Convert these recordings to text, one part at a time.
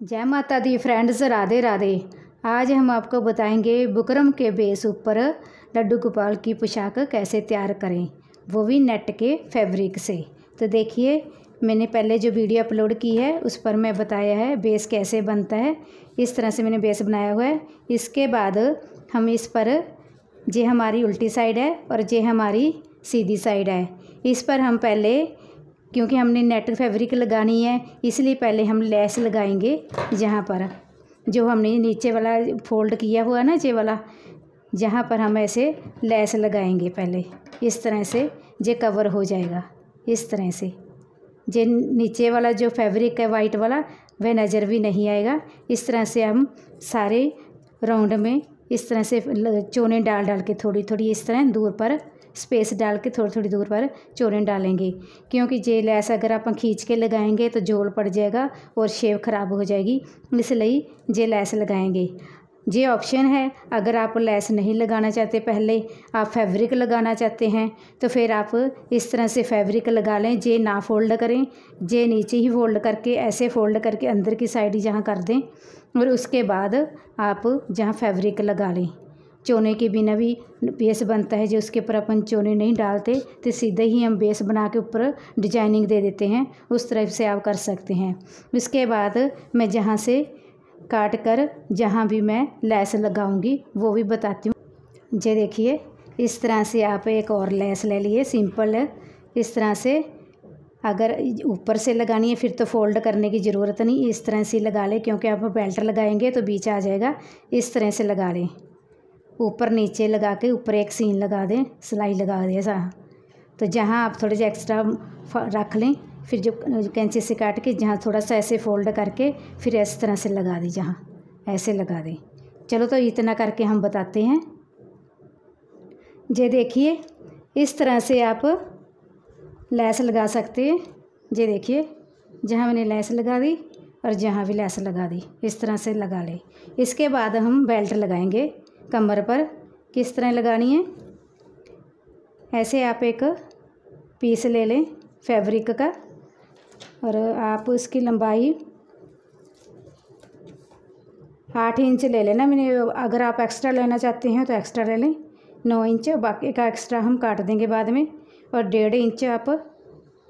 जय माता दी फ्रेंड्स, राधे राधे। आज हम आपको बताएंगे बुकरम के बेस ऊपर लड्डू गोपाल की पोशाक कैसे तैयार करें, वो भी नेट के फैब्रिक से। तो देखिए, मैंने पहले जो वीडियो अपलोड की है उस पर मैं बताया है बेस कैसे बनता है। इस तरह से मैंने बेस बनाया हुआ है। इसके बाद हम इस पर जे हमारी उल्टी साइड है और जे हमारी सीधी साइड है, इस पर हम पहले, क्योंकि हमने नेट फैब्रिक लगानी है इसलिए पहले हम लेस लगाएंगे। जहाँ पर जो हमने नीचे वाला फोल्ड किया हुआ ना, जे वाला, जहाँ पर हम ऐसे लेस लगाएंगे पहले। इस तरह से जे कवर हो जाएगा। इस तरह से जे नीचे वाला जो फैब्रिक है वाइट वाला, वह नज़र भी नहीं आएगा। इस तरह से हम सारे राउंड में इस तरह से चोने डाल डाल के थोड़ी थोड़ी इस तरह दूर पर स्पेस डाल के थोड़ी थोड़ी दूर पर चोने डालेंगे। क्योंकि जे लेस अगर आप खींच के लगाएंगे तो जोड़ पड़ जाएगा और शेप ख़राब हो जाएगी, इसलिए जे लेस लगाएंगे। जे ऑप्शन है, अगर आप लेस नहीं लगाना चाहते, पहले आप फैब्रिक लगाना चाहते हैं तो फिर आप इस तरह से फैब्रिक लगा लें। जे ना फोल्ड करें, जे नीचे ही फोल्ड करके ऐसे फोल्ड करके अंदर की साइड जहाँ कर दें और उसके बाद आप जहाँ फैब्रिक लगा लें। चोने के बिना भी बेस बनता है, जो उसके ऊपर अपन चोने नहीं डालते तो सीधे ही हम बेस बना के ऊपर डिजाइनिंग दे देते हैं। उस तरह से आप कर सकते हैं। उसके बाद मैं जहाँ से काट कर जहाँ भी मैं लेस लगाऊंगी वो भी बताती हूँ। जे देखिए, इस तरह से आप एक और लेस ले लिए, सिंपल है। इस तरह से अगर ऊपर से लगानी है फिर तो फोल्ड करने की ज़रूरत नहीं, इस तरह से लगा लें। क्योंकि आप बेल्ट लगाएंगे तो बीच आ जाएगा। इस तरह से लगा लें, ऊपर नीचे लगा के ऊपर एक सीन लगा दें, सिलाई लगा दें ऐसा। तो जहाँ आप थोड़े से एक्स्ट्रा रख लें, फिर जो कैंची से काट के जहाँ थोड़ा सा ऐसे फोल्ड करके फिर इस तरह से लगा दें, जहाँ ऐसे लगा दें। चलो, तो इतना करके हम बताते हैं। जे देखिए, इस तरह से आप लेस लगा सकते हैं। जे देखिए, जहाँ मैंने लेस लगा दी और जहाँ भी लेस लगा दी, इस तरह से लगा लें। इसके बाद हम बेल्ट लगाएंगे कमर पर। किस तरह लगानी है, ऐसे आप एक पीस ले लें फैब्रिक का और आप उसकी लंबाई 8 इंच ले लेना। मैंने, अगर आप एक्स्ट्रा लेना चाहते हैं तो एक्स्ट्रा ले लें 9 इंच, बाकी का एक्स्ट्रा हम काट देंगे बाद में। और 1.5 इंच आप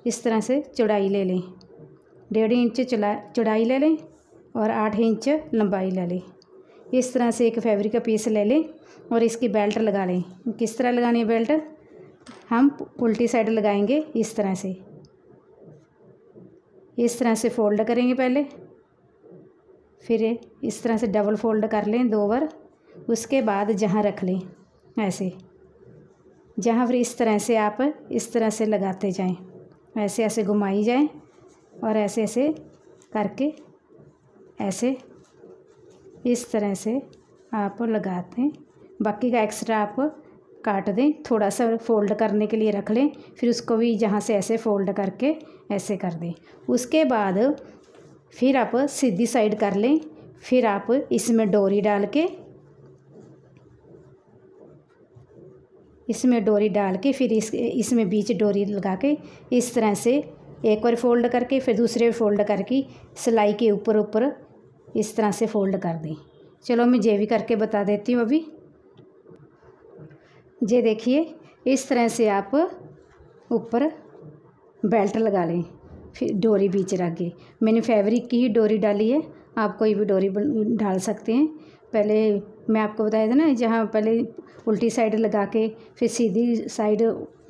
इस तरह से चौड़ाई ले लें, 1.5 इंच चौड़ाई ले लें और 8 इंच लंबाई ले लें। इस तरह से एक फैब्रिक का पीस ले लें और इसकी बेल्ट लगा लें। किस तरह लगानी है बेल्ट, हम उल्टी साइड लगाएंगे। इस तरह से, इस तरह से फोल्ड करेंगे पहले, फिर इस तरह से डबल फोल्ड कर लें 2 बार। उसके बाद जहाँ रख लें ऐसे, जहाँ फिर इस तरह से आप इस तरह से लगाते जाएं, ऐसे ऐसे घुमाई जाएं और ऐसे ऐसे करके ऐसे इस तरह से आप लगाते हैं। बाकी का एक्स्ट्रा आप काट दें, थोड़ा सा फोल्ड करने के लिए रख लें, फिर उसको भी जहाँ से ऐसे फोल्ड करके ऐसे कर दें। उसके बाद फिर आप सीधी साइड कर लें। फिर आप इसमें डोरी डाल के, इसमें डोरी डाल के फिर इसमें बीच डोरी लगा के इस तरह से एक बार फोल्ड करके फिर दूसरे फोल्ड करके सिलाई के ऊपर ऊपर इस तरह से फोल्ड कर दें। चलो, मैं जे भी करके बता देती हूँ अभी। जे देखिए, इस तरह से आप ऊपर बेल्ट लगा लें, फिर डोरी बीच रख के। मैंने फैब्रिक की ही डोरी डाली है, आप कोई भी डोरी डाल सकते हैं। पहले मैं आपको बताया था ना, जहाँ पहले उल्टी साइड लगा के फिर सीधी साइड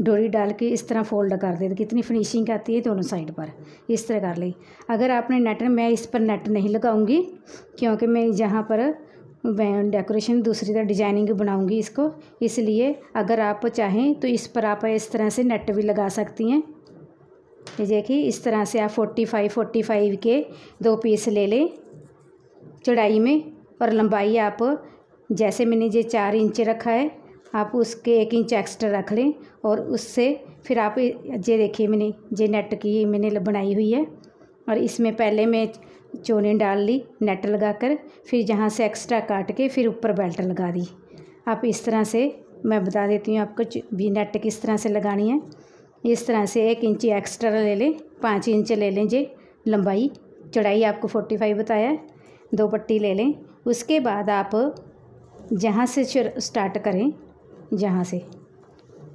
डोरी डाल के इस तरह फोल्ड कर दे, कितनी फिनिशिंग आती है दोनों साइड पर। इस तरह कर ली। अगर आपने नेट, मैं इस पर नेट नहीं लगाऊंगी क्योंकि मैं जहाँ पर मैं डेकोरेशन दूसरी तरह डिजाइनिंग बनाऊंगी इसको, इसलिए अगर आप चाहें तो इस पर आप इस तरह से नेट भी लगा सकती हैं। ये देखिए, इस तरह से आप 45 के 2 पीस ले लें चौड़ाई में, और लंबाई आप जैसे मैंने ये 4 इंच रखा है, आप उसके 1 इंच एक्स्ट्रा रख लें। और उससे फिर आप ये देखिए, मैंने ये नेट की मैंने बनाई हुई है और इसमें पहले मैं चोने डाल ली नेट लगाकर, फिर जहाँ से एक्स्ट्रा काट के फिर ऊपर बेल्ट लगा दी। आप इस तरह से, मैं बता देती हूँ आपको भी नेट किस तरह से लगानी है। इस तरह से 1 इंच एक्स्ट्रा ले लें, 5 इंच ले लें जी लंबाई, चौड़ाई आपको 45 बताया है, 2 पट्टी ले लें। उसके बाद आप जहाँ से स्टार्ट करें, जहाँ से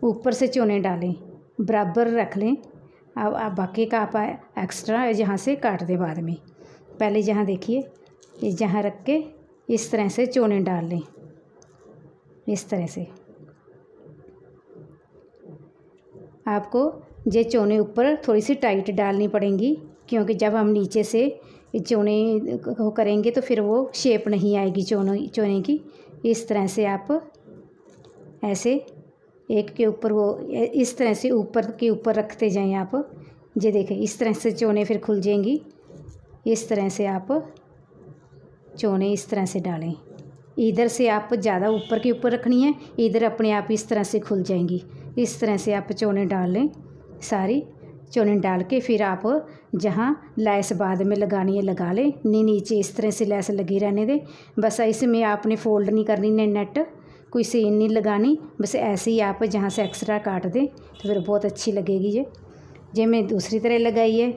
ऊपर से चौने डालें, बराबर रख लें। अब आप बाकी का आप एक्स्ट्रा जहाँ से काट दें बाद में। पहले जहाँ देखिए जहाँ रख के इस तरह से चौने डाल लें, इस तरह से। आपको ये चौने ऊपर थोड़ी सी टाइट डालनी पड़ेंगी, क्योंकि जब हम नीचे से चौने को करेंगे तो फिर वो शेप नहीं आएगी चौने की। इस तरह से आप ऐसे एक के ऊपर वो इस तरह से ऊपर के ऊपर रखते जाएं आप। ये देखें, इस तरह से चौने फिर खुल जाएंगी। इस तरह से आप चौने इस तरह से डालें। इधर से आप ज़्यादा ऊपर के ऊपर रखनी है, इधर अपने आप इस तरह से खुल जाएंगी। इस तरह से आप चौने डाल लें, सारी चौने डाल के फिर आप जहाँ लैस बाद में लगानी है लगा लें। नीचे इस तरह से लैस लगी रहने दें। बस इसमें आपने फोल्ड नहीं करनी, नेट कोई सीन नहीं लगानी, बस ऐसे ही आप जहाँ से एक्स्ट्रा काट दें तो फिर बहुत अच्छी लगेगी। ये मैं दूसरी तरह लगाई है।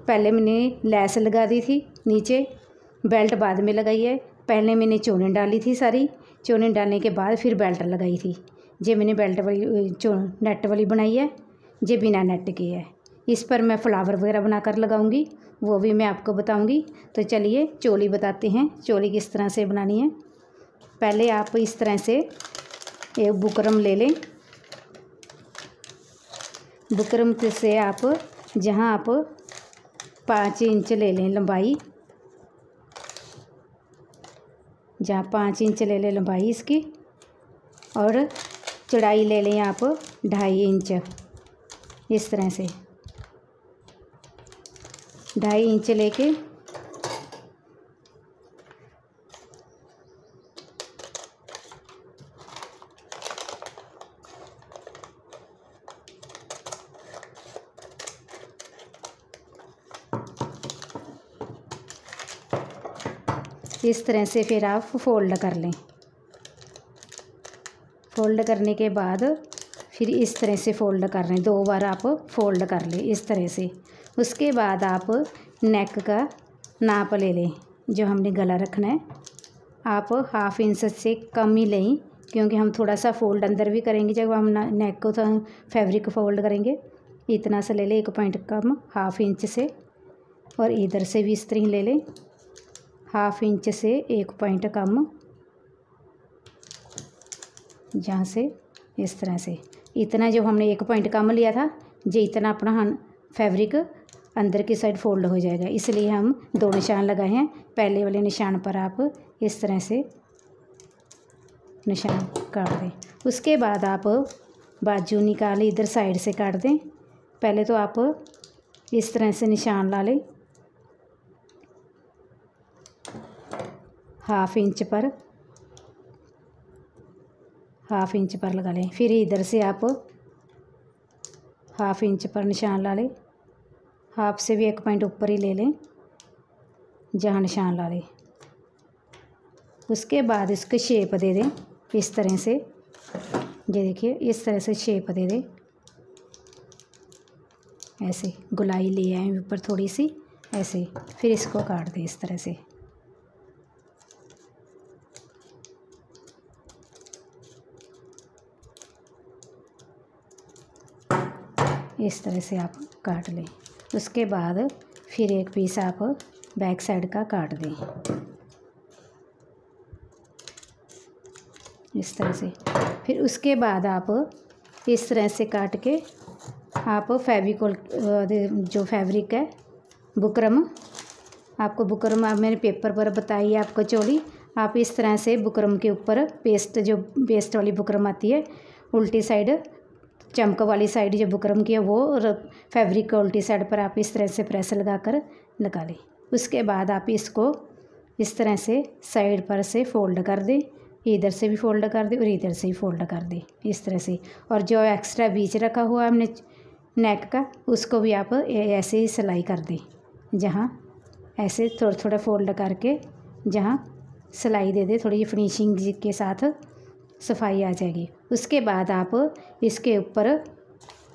पहले मैंने लैस लगा दी थी, नीचे बेल्ट बाद में लगाई है। पहले मैंने चौने डाली थी, सारी चौने डालने के बाद फिर बेल्ट लगाई थी। ये मैंने बेल्ट वाली नेट वाली बनाई है, ये बिना नेट की है। इस पर मैं फ्लावर वगैरह बनाकर लगाऊंगी, वो भी मैं आपको बताऊंगी। तो चलिए चोली बताते हैं, चोली किस तरह से बनानी है। पहले आप इस तरह से एक बुकरम ले लें। बुकरम से आप जहाँ आप 5 इंच ले लें लंबाई, जहाँ 5 इंच ले लें लंबाई इसकी, और चौड़ाई ले लें आप 2.5 इंच। इस तरह से 2.5 इंच लेके इस तरह से फिर आप फोल्ड कर लें। फोल्ड करने के बाद फिर इस तरह से फोल्ड कर लें, 2 बार आप फोल्ड कर लें इस तरह से। उसके बाद आप नेक का नाप ले लें, जो हमने गला रखना है। आप 1/2 इंच से कम ही लें, क्योंकि हम थोड़ा सा फोल्ड अंदर भी करेंगे जब हम नेक को तो फैब्रिक फोल्ड करेंगे। इतना सा ले लें, 1 पॉइंट कम 1/2 इंच से। और इधर से भी इस तरह ले लें, 1/2 इंच से 1 पॉइंट कम, जहाँ से इस तरह से। इतना जो हमने 1 पॉइंट कम लिया था, ये इतना अपना फैब्रिक अंदर की साइड फोल्ड हो जाएगा, इसलिए हम 2 निशान लगाए हैं। पहले वाले निशान पर आप इस तरह से निशान काट दें। उसके बाद आप बाजू निकाल इधर साइड से काट दें। पहले तो आप इस तरह से निशान ला लें 1/2 इंच पर, 1/2 इंच पर लगा लें। फिर इधर से आप 1/2 इंच पर निशान ला लें, 1/2 से भी 1 पॉइंट ऊपर ही ले लें जहाँ निशान ला लें। उसके बाद इसको शेप दे दें इस तरह से। ये देखिए, इस तरह से शेप दे दें, ऐसे गोलाई ले आए ऊपर थोड़ी सी ऐसे। फिर इसको काट दें इस तरह से। इस तरह से आप काट लें। उसके बाद फिर एक पीस आप बैक साइड का काट दें इस तरह से। फिर उसके बाद आप इस तरह से काट के आप फेविकोल जो फैब्रिक है बुकरम, आपको बुकरम आप मैंने पेपर पर बताई है आपको चोली। आप इस तरह से बुकरम के ऊपर पेस्ट, जो पेस्ट वाली बुकरम आती है, उल्टी साइड चमक वाली साइड जो बुकरम की है वो, और फैब्रिक को उल्टी साइड पर आप इस तरह से प्रेस लगा लें। उसके बाद आप इसको इस तरह से साइड पर से फोल्ड कर दें, इधर से भी फोल्ड कर दें और इधर से भी फोल्ड कर दें इस तरह से। और जो एक्स्ट्रा बीच रखा हुआ हमने नेक का, उसको भी आप ऐसे ही सिलाई कर दें, जहाँ ऐसे थोड़ा थोड़ा फोल्ड करके जहाँ सिलाई दे दें, थोड़ी फिनिशिंग के साथ सफाई आ जाएगी। उसके बाद आप इसके ऊपर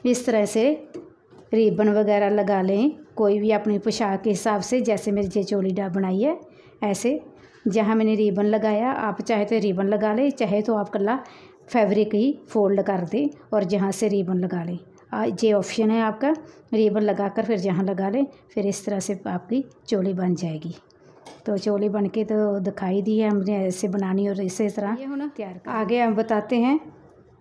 इस तरह से रिबन वगैरह लगा लें, कोई भी अपनी पोशाक के हिसाब से, जैसे मेरी ये चोली बनाई है ऐसे, जहाँ मैंने रिबन लगाया आप चाहे तो रिबन लगा लें, चाहे तो आप कल्ला फैब्रिक ही फोल्ड कर दें और जहाँ से रिबन लगा लें। ये ऑप्शन है आपका, रिबन लगा कर फिर जहाँ लगा लें, फिर इस तरह से आपकी चोली बन जाएगी। तो चोली बन के तो दिखाई दी है हमने ऐसे बनानी और इसी तरह तैयार। आगे हम बताते हैं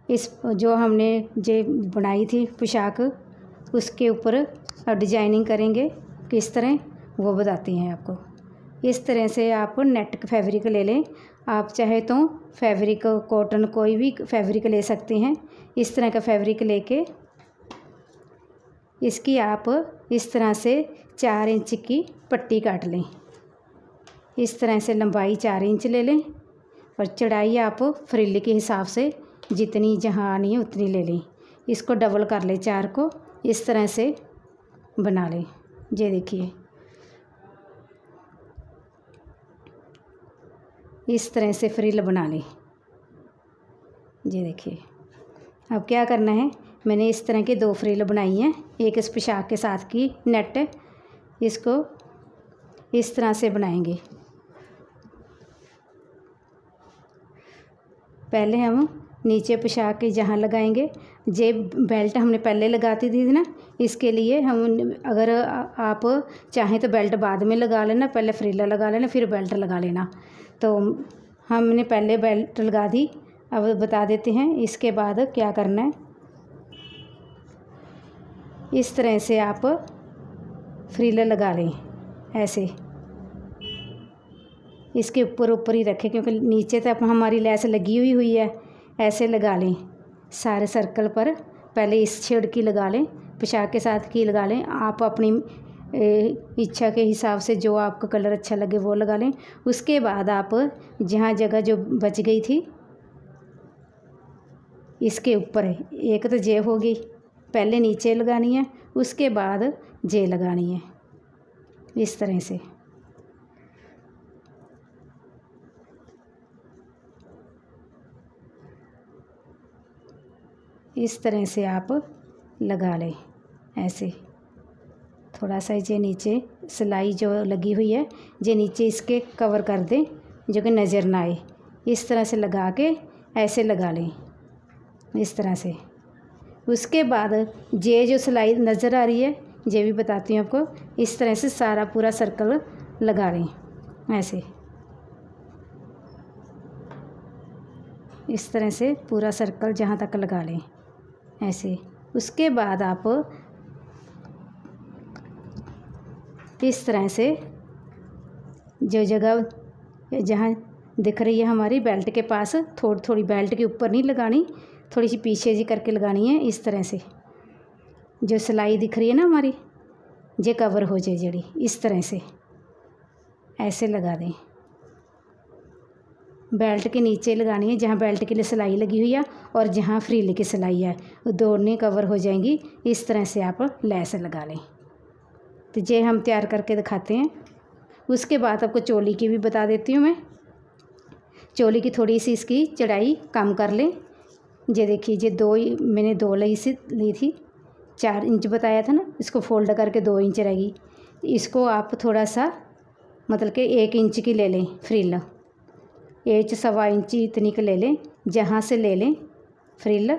इस जो हमने ये बनाई थी पोशाक, उसके ऊपर अब डिजाइनिंग करेंगे किस तरह, वो बताती हैं आपको। इस तरह से आप नेट फैब्रिक ले लें, आप चाहे तो फैब्रिक कॉटन कोई भी फैब्रिक ले सकते हैं। इस तरह का फैब्रिक लेके इसकी आप इस तरह से 4 इंच की पट्टी काट लें। इस तरह से लंबाई 4 इंच ले लें और चौड़ाई आप फ्रिल के हिसाब से जितनी जहाँ आनी है उतनी ले लें। इसको डबल कर लें 4 को, इस तरह से बना लें। ये देखिए इस तरह से फ्रिल बना लें। ये देखिए अब क्या करना है, मैंने इस तरह के 2 फ्रिल बनाई हैं, एक इस पोशाक के साथ की नेट, इसको इस तरह से बनाएंगे। पहले हम नीचे पोशाक के जहाँ लगाएंगे, जे बेल्ट हमने पहले लगाती थी ना, इसके लिए हम अगर आप चाहें तो बेल्ट बाद में लगा लेना, पहले फ्रिल लगा लेना फिर बेल्ट लगा लेना। तो हमने पहले बेल्ट लगा दी, अब बता देते हैं इसके बाद क्या करना है। इस तरह से आप फ्रिल लगा लें ऐसे, इसके ऊपर ही रखें क्योंकि नीचे तक हमारी लेस लगी हुई है। ऐसे लगा लें सारे सर्कल पर, पहले इस शेड की लगा लें, पोशाक के साथ की लगा लें। आप अपनी इच्छा के हिसाब से जो आपका कलर अच्छा लगे वो लगा लें। उसके बाद आप जहाँ जगह जो बच गई थी इसके ऊपर एक तो जे होगी, पहले नीचे लगानी है, उसके बाद जे लगानी है इस तरह से। इस तरह से आप लगा लें ऐसे। थोड़ा सा जे नीचे सिलाई जो लगी हुई है जे नीचे इसके कवर कर दें जो कि नज़र ना आए। इस तरह से लगा के ऐसे लगा लें इस तरह से। उसके बाद जे जो सिलाई नज़र आ रही है ये भी बताती हूँ आपको। इस तरह से सारा पूरा सर्कल लगा लें ऐसे, इस तरह से पूरा सर्कल जहाँ तक लगा लें ऐसे। उसके बाद आप इस तरह से जो जगह जहाँ दिख रही है हमारी बेल्ट के पास, थोड़ी थोड़ी बेल्ट के ऊपर नहीं लगानी, थोड़ी सी पीछे जी करके लगानी है। इस तरह से जो सिलाई दिख रही है ना हमारी ये कवर हो जाए जड़ी, इस तरह से ऐसे लगा दें। बेल्ट के नीचे लगानी है जहाँ बेल्ट के लिए सिलाई लगी हुई है और जहाँ फ्रिल की सिलाई है वो दोनों कवर हो जाएंगी। इस तरह से आप लेस लगा लें। तो ये हम तैयार करके दिखाते हैं। उसके बाद आपको चोली की भी बता देती हूँ मैं। चोली की थोड़ी सी इसकी चौड़ाई कम कर लें। ये देखिए ये मैंने 2 लेस ली थी, 4 इंच बताया था ना, इसको फोल्ड करके 2 इंच रहेगी। इसको आप थोड़ा सा मतलब कि 1 इंच की ले लें फ्रिल, 1.25 इंच इतनी का ले लें। जहाँ से ले लें फ्रिल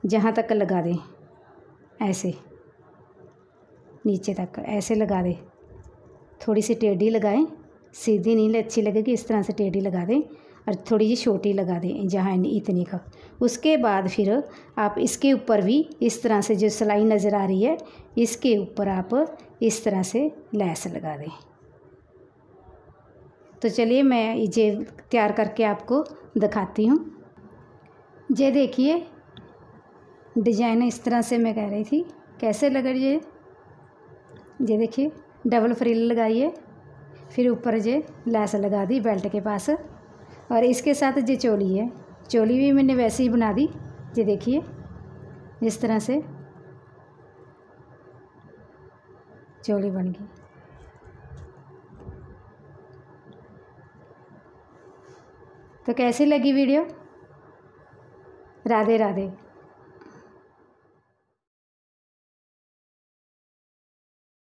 जहाँ तक लगा दें ऐसे, नीचे तक ऐसे लगा दें। थोड़ी सी टेढ़ी लगाएं, सीधी नहीं अच्छी लगेगी, इस तरह से टेढ़ी लगा दें और थोड़ी सी छोटी लगा दें जहाँ इतनी का। उसके बाद फिर आप इसके ऊपर भी इस तरह से जो सिलाई नज़र आ रही है इसके ऊपर आप इस तरह से लेस लगा दें। तो चलिए मैं ये तैयार करके आपको दिखाती हूँ। ये देखिए डिजाइन इस तरह से मैं कह रही थी कैसे लग रही है। ये देखिए डबल फ्रिल लगाइए, फिर ऊपर ये लेस लगा दी बेल्ट के पास और इसके साथ ये चोली है। चोली भी मैंने वैसे ही बना दी। ये देखिए इस तरह से चोली बन गई। तो कैसी लगी वीडियो? राधे राधे।